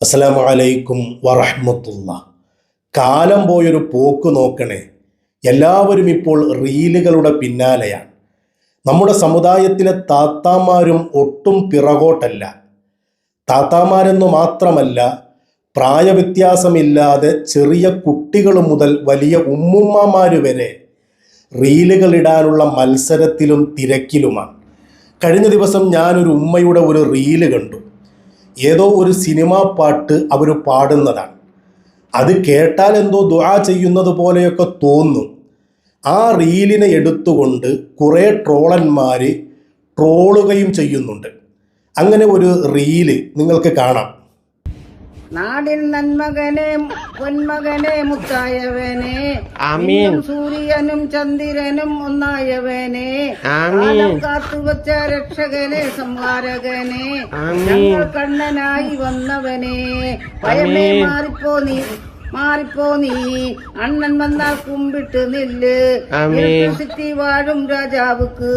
അസ്സലാമു അലൈക്കും വറഹ്മത്തുള്ളാ. കാലം പോയൊരു പോക്ക് നോക്കണേ. എല്ലാവരും ഇപ്പോൾ റീലുകളുടെ പിന്നാലെയാണ്. നമ്മുടെ സമുദായത്തിലെ താത്താമാരും ഒട്ടും പിറകോട്ടല്ല. താത്താമാരെന്നു മാത്രമല്ല, പ്രായവ്യത്യാസമില്ലാതെ ചെറിയ കുട്ടികൾ മുതൽ വലിയ ഉമ്മുമ്മമാർ വരെ റീലുകൾ ഇടാനുള്ള മത്സരത്തിലും തിരക്കിലുമാണ്. കഴിഞ്ഞ ദിവസം ഞാനൊരു ഉമ്മയുടെ ഒരു റീല് കണ്ടു. ഏതോ ഒരു സിനിമാ പാട്ട് അവർ പാടുന്നതാണ്. അത് കേട്ടാൽ എന്തോ ദുആ ചെയ്യുന്നത് പോലെയൊക്കെ തോന്നും. ആ റീലിനെ എടുത്തുകൊണ്ട് കുറേ ട്രോളന്മാർ ട്രോളുകയും ചെയ്യുന്നുണ്ട്. അങ്ങനെ ഒരു റീല് നിങ്ങൾക്ക് കാണാം. നാടിൻ നന്മകനെ പൊന്മകനെ മുത്തായവനെ, സൂര്യനും ചന്ദ്രനും ഒന്നായവനെ, കാത്തുവച്ച രക്ഷകനെ സംഹാരകനെ, ഞങ്ങൾ കണ്ണനായി വന്നവനെ, ഭയമേ മാറിപ്പോ നീ അണ്ണൻ വന്നാൽ കുമ്പിട്ട് നില്ല്, സിറ്റി വാഴും രാജാവുക്ക്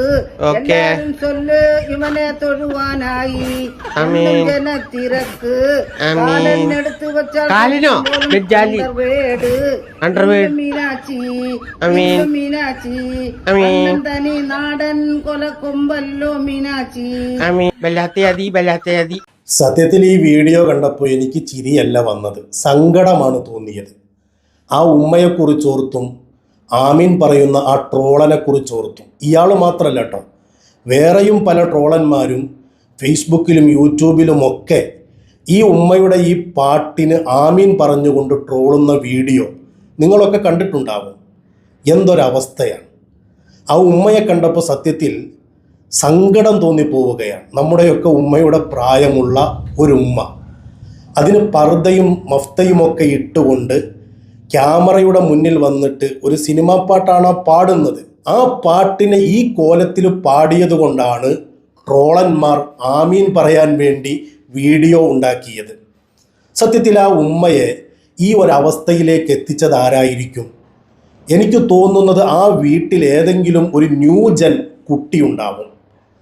എല്ലാരും ചൊല്ല് ഇവനെ തൊഴുവാനായി ജനത്തിരക്ക് കാലെടുത്ത് വെച്ചാൽ മീനാച്ചി തനി നാടൻ കൊല കൊമ്പല്ലോ മീനാച്ചി. സത്യത്തിൽ ഈ വീഡിയോ കണ്ടപ്പോൾ എനിക്ക് ചിരിയല്ല വന്നത്, സങ്കടമാണ് തോന്നിയത്. ആ ഉമ്മയെക്കുറിച്ചോർത്തും ആമീൻ പറയുന്ന ആ ട്രോളനെക്കുറിച്ചോർത്തും. ഇയാൾ മാത്രമല്ല കേട്ടോ, വേറെയും പല ട്രോളന്മാരും ഫേസ്ബുക്കിലും യൂട്യൂബിലുമൊക്കെ ഈ ഉമ്മയുടെ ഈ പാട്ടിന് ആമീൻ പറഞ്ഞുകൊണ്ട് ട്രോളുന്ന വീഡിയോ നിങ്ങളൊക്കെ കണ്ടിട്ടുണ്ടാവും. എന്തൊരവസ്ഥയാണ്! ആ ഉമ്മയെ കണ്ടപ്പോൾ സത്യത്തിൽ സങ്കടം തോന്നിപ്പോവുകയാണ്. നമ്മുടെയൊക്കെ ഉമ്മയുടെ പ്രായമുള്ള ഒരു ഉമ്മ, അതിന് പർദ്ദയും മഫ്തയുമൊക്കെ ഇട്ടുകൊണ്ട് ക്യാമറയുടെ മുന്നിൽ വന്നിട്ട് ഒരു സിനിമാ പാട്ടാണ് ആ പാടുന്നത്. ആ പാട്ടിനെ ഈ കോലത്തിൽ പാടിയത് കൊണ്ടാണ് ട്രോളന്മാർ ആമീൻ പറയാൻ വേണ്ടി വീഡിയോ ഉണ്ടാക്കിയത്. സത്യത്തിൽ ആ ഉമ്മയെ ഈ ഒരവസ്ഥയിലേക്ക് എത്തിച്ചത് ആരായിരിക്കും? എനിക്ക് തോന്നുന്നത് ആ വീട്ടിൽ ഏതെങ്കിലും ഒരു ന്യൂജൻ കുട്ടിയുണ്ടാവും,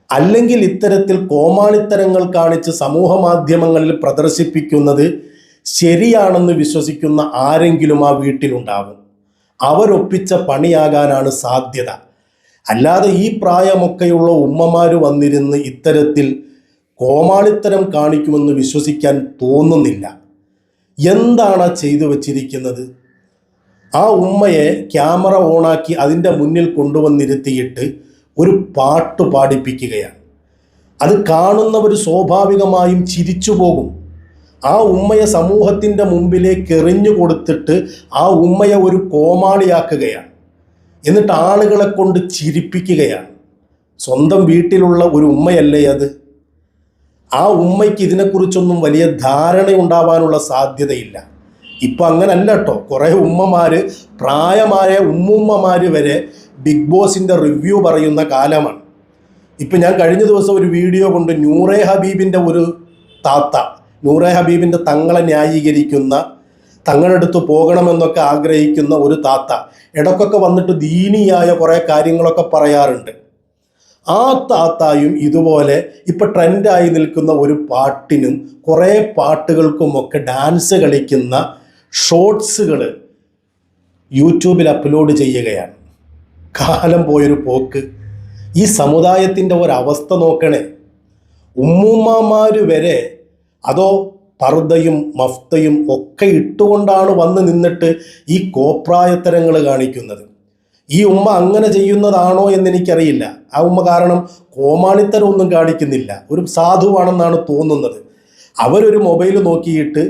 അല്ലെങ്കിൽ ഇത്തരത്തിൽ കോമാളിത്തരങ്ങൾ കാണിച്ച് സമൂഹ മാധ്യമങ്ങളിൽ പ്രദർശിപ്പിക്കുന്നത് ശരിയാണെന്ന് വിശ്വസിക്കുന്ന ആരെങ്കിലും ആ വീട്ടിലുണ്ടാവും. അവരൊപ്പിച്ച പണിയാകാനാണ് സാധ്യത. അല്ലാതെ ഈ പ്രായമൊക്കെയുള്ള ഉമ്മമാർ വന്നിരുന്ന് ഇത്തരത്തിൽ കോമാളിത്തരം കാണിക്കുമെന്ന് വിശ്വസിക്കാൻ തോന്നുന്നില്ല. എന്താണ് ചെയ്തു വച്ചിരിക്കുന്നത്? ആ ഉമ്മയെ ക്യാമറ ഓണാക്കി അതിൻ്റെ മുന്നിൽ കൊണ്ടുവന്നിരുത്തിയിട്ട് ഒരു പാട്ട് പാടിപ്പിക്കുകയാണ്. അത് കാണുന്നവർ സ്വാഭാവികമായും ചിരിച്ചു പോകും. ആ ഉമ്മയെ സമൂഹത്തിൻ്റെ മുമ്പിലേക്ക് എറിഞ്ഞു കൊടുത്തിട്ട് ആ ഉമ്മയെ ഒരു കോമാളിയാക്കുകയാണ്. എന്നിട്ട് ആളുകളെ കൊണ്ട് ചിരിപ്പിക്കുകയാണ്. സ്വന്തം വീട്ടിലുള്ള ഒരു ഉമ്മയല്ലേ അത്? ആ ഉമ്മയ്ക്ക് ഇതിനെക്കുറിച്ചൊന്നും വലിയ ധാരണയുണ്ടാവാനുള്ള സാധ്യതയില്ല. ഇപ്പം അങ്ങനല്ല കേട്ടോ. കുറേ ഉമ്മമാർ, പ്രായമായ ഉമ്മുമ്മമാർ വരെ ബിഗ് ബോസിൻ്റെ റിവ്യൂ പറയുന്ന കാലമാണ്. ഇപ്പം ഞാൻ കഴിഞ്ഞ ദിവസം ഒരു വീഡിയോ കൊണ്ട് നൂറെ ഹബീബിൻ്റെ ഒരു താത്ത, നൂറെ ഹബീബിൻ്റെ തങ്ങളെ ന്യായീകരിക്കുന്ന, തങ്ങളടുത്ത് പോകണമെന്നൊക്കെ ആഗ്രഹിക്കുന്ന ഒരു താത്ത ഇടയ്ക്കൊക്കെ വന്നിട്ട് ദീനിയായ കുറേ കാര്യങ്ങളൊക്കെ പറയാറുണ്ട്. ആ താത്തായും ഇതുപോലെ ഇപ്പം ട്രെൻഡായി നിൽക്കുന്ന ഒരു പാട്ടിനും കുറേ പാട്ടുകൾക്കുമൊക്കെ ഡാൻസ് കളിക്കുന്ന ഷോർട്സുകൾ യൂട്യൂബിൽ അപ്ലോഡ് ചെയ്യുകയാണ്. കാലം പോയൊരു പോക്ക്. ഈ സമുദായത്തിൻ്റെ ഒരവസ്ഥ നോക്കണേ. ഉമ്മുമ്മമാർ വരെ അതോ പർദ്ദയും മഫ്തയും ഒക്കെ ഇട്ടുകൊണ്ടാണ് വന്ന് നിന്നിട്ട് ഈ കോപ്രായത്തരങ്ങൾ കാണിക്കുന്നത്. ഈ ഉമ്മ അങ്ങനെ ചെയ്യുന്നതാണോ എന്നെനിക്കറിയില്ല. ആ ഉമ്മ കാരണം കോമാളിത്തരം ഒന്നും കാണിക്കുന്നില്ല, ഒരു സാധുവാണെന്നാണ് തോന്നുന്നത്. അവരൊരു മൊബൈൽ നോക്കിയിട്ട്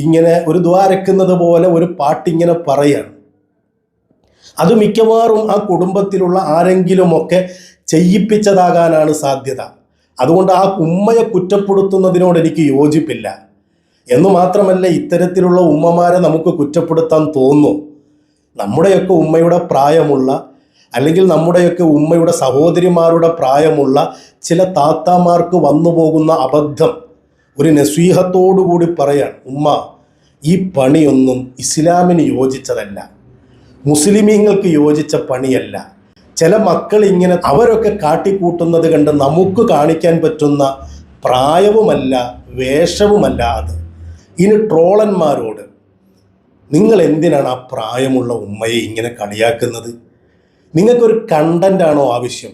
ഇങ്ങനെ ഒരു ദ്വാരക്കുന്നത് പോലെ ഒരു പാട്ടിങ്ങനെ പറയാണ്. അത് മിക്കവാറും ആ കുടുംബത്തിലുള്ള ആരെങ്കിലുമൊക്കെ ചെയ്യിപ്പിച്ചതാകാനാണ് സാധ്യത. അതുകൊണ്ട് ആ ഉമ്മയെ കുറ്റപ്പെടുത്തുന്നതിനോട് എനിക്ക് യോജിപ്പില്ല. എന്നു മാത്രമല്ല, ഇത്തരത്തിലുള്ള ഉമ്മമാരെ നമുക്ക് കുറ്റപ്പെടുത്താൻ തോന്നും. നമ്മുടെയൊക്കെ ഉമ്മയുടെ പ്രായമുള്ള, അല്ലെങ്കിൽ നമ്മുടെയൊക്കെ ഉമ്മയുടെ സഹോദരിമാരുടെ പ്രായമുള്ള ചില താത്താമാർക്ക് വന്നു പോകുന്ന അബദ്ധം ഒരു നസീഹത്തോടുകൂടി പറയാൻ, ഉമ്മ ഈ പണിയൊന്നും ഇസ്ലാമിന് യോജിച്ചതല്ല, മുസ്ലിമീങ്ങൾക്ക് യോജിച്ച പണിയല്ല. ചില മക്കൾ ഇങ്ങനെ അവരൊക്കെ കാട്ടിക്കൂട്ടുന്നത് കണ്ട് നമുക്ക് കാണിക്കാൻ പറ്റുന്ന പ്രായവുമല്ല, വേഷവുമല്ല അത്. ഇനി ട്രോളന്മാരോട്, നിങ്ങൾ എന്തിനാണ് ആ പ്രായമുള്ള ഉമ്മയെ ഇങ്ങനെ കളിയാക്കുന്നത്? നിങ്ങൾക്കൊരു കണ്ടൻ്റാണോ ആവശ്യം?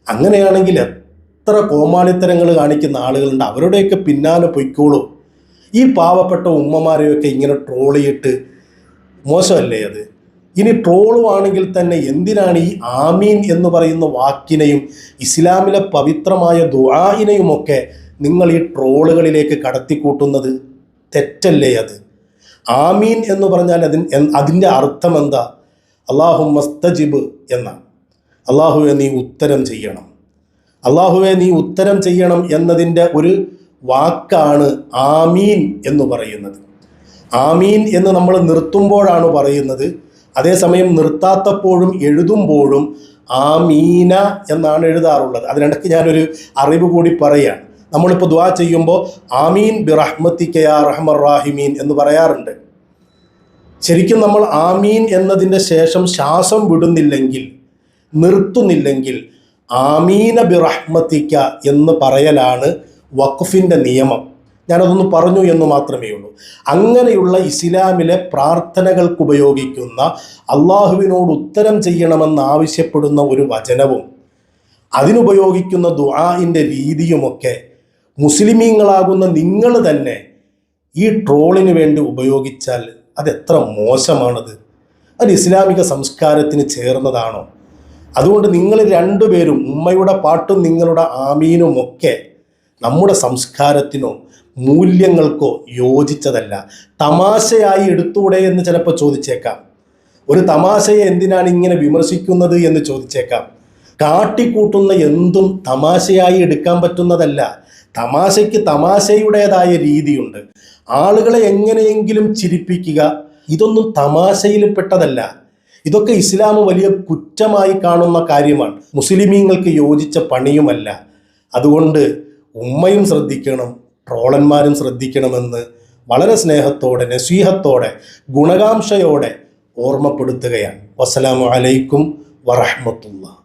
അങ്ങനെയാണെങ്കിൽ എത്ര കോമാളിത്തരങ്ങൾ കാണിക്കുന്ന ആളുകളുണ്ട്, അവരുടെയൊക്കെ പിന്നാലെ പൊയ്ക്കോളൂ. ഈ പാവപ്പെട്ട ഉമ്മമാരെയൊക്കെ ഇങ്ങനെ ട്രോളിയിട്ട് മോശമല്ലേ അത്? ഇനി ട്രോളുവാണെങ്കിൽ തന്നെ എന്തിനാണ് ഈ ആമീൻ എന്ന് പറയുന്ന വാക്കിനെയും ഇസ്ലാമിലെ പവിത്രമായ ദുആഇനെയുമൊക്കെ നിങ്ങൾ ഈ ട്രോളുകളിലേക്ക് കടത്തിക്കൂട്ടുന്നത്? തെറ്റല്ലേ അത്? ആമീൻ എന്ന് പറഞ്ഞാൽ അതിൻ്റെ അർത്ഥം എന്താ? അല്ലാഹുമ്മസ്തജിബ് എന്നാണ്. അള്ളാഹുവെ നീ ഉത്തരം ചെയ്യണം, അള്ളാഹുവെ നീ ഉത്തരം ചെയ്യണം എന്നതിൻ്റെ ഒരു വാക്കാണ് ആമീൻ എന്ന് പറയുന്നത്. ആമീൻ എന്ന് നമ്മൾ നിർത്തുമ്പോഴാണ് പറയുന്നത്. അതേസമയം നിർത്താത്തപ്പോഴും എഴുതുമ്പോഴും ആമീന എന്നാണ് എഴുതാറുള്ളത്. അതിനിടയ്ക്ക് ഞാനൊരു അറിവ് കൂടി പറയുകയാണ്. നമ്മളിപ്പോൾ ദുആ ചെയ്യുമ്പോൾ ആമീൻ ബിറഹ്മതിക യാ റഹ്മർ റാഹിമീൻ എന്ന് പറയാറുണ്ട്. ശരിക്കും നമ്മൾ ആമീൻ എന്നതിൻ്റെ ശേഷം ശ്വാസം വിടുന്നില്ലെങ്കിൽ, നിർത്തുന്നില്ലെങ്കിൽ ആമീന ബിറഹ്മതിക എന്ന് പറയലാണ് വഖഫിൻ്റെ നിയമം. ഞാനതൊന്ന് പറഞ്ഞു എന്ന് മാത്രമേ ഉള്ളൂ. അങ്ങനെയുള്ള ഇസ്ലാമിലെ പ്രാർത്ഥനകൾക്ക് ഉപയോഗിക്കുന്ന, അള്ളാഹുവിനോട് ഉത്തരം ചെയ്യണമെന്നാവശ്യപ്പെടുന്ന ഒരു വചനവും അതിനുപയോഗിക്കുന്ന ദുആഇൻ്റെ രീതിയുമൊക്കെ മുസ്ലിമീങ്ങളാകുന്ന നിങ്ങൾ തന്നെ ഈ ട്രോളിന് വേണ്ടി ഉപയോഗിച്ചാൽ അതെത്ര മോശമാണത്? അത് ഇസ്ലാമിക സംസ്കാരത്തിന് ചേർന്നതാണോ? അതുകൊണ്ട് നിങ്ങൾ രണ്ടുപേരും, ഉമ്മയുടെ പാട്ടും നിങ്ങളുടെ ആമീനുമൊക്കെ നമ്മുടെ സംസ്കാരത്തിനോ മൂല്യങ്ങൾക്കോ യോജിച്ചതല്ല. തമാശയായി എടുത്തൂടെ എന്ന് ചിലപ്പോൾ ചോദിച്ചേക്കാം. ഒരു തമാശയെ എന്തിനാണ് ഇങ്ങനെ വിമർശിക്കുന്നത് എന്ന് ചോദിച്ചേക്കാം. കാട്ടിക്കൂട്ടുന്ന എന്തും തമാശയായി എടുക്കാൻ പറ്റുന്നതല്ല. തമാശയ്ക്ക് തമാശയുടേതായ രീതിയുണ്ട്. ആളുകളെ എങ്ങനെയെങ്കിലും ചിരിപ്പിക്കുക, ഇതൊന്നും തമാശയിൽ പെട്ടതല്ല. ഇതൊക്കെ ഇസ്ലാം വലിയ കുറ്റമായി കാണുന്ന കാര്യമാണ്. മുസ്ലിമീങ്ങൾക്ക് യോജിച്ച പണിയുമല്ല. അതുകൊണ്ട് ഉമ്മയും ശ്രദ്ധിക്കണം, ട്രോളന്മാരും ശ്രദ്ധിക്കണമെന്ന് വളരെ സ്നേഹത്തോടെ, നസീഹത്തോടെ, ഗുണകാംക്ഷയോടെ ഓർമ്മപ്പെടുത്തുകയാണ്. വസ്സലാമു അലൈക്കും വറഹ്മത്തുള്ളാഹി.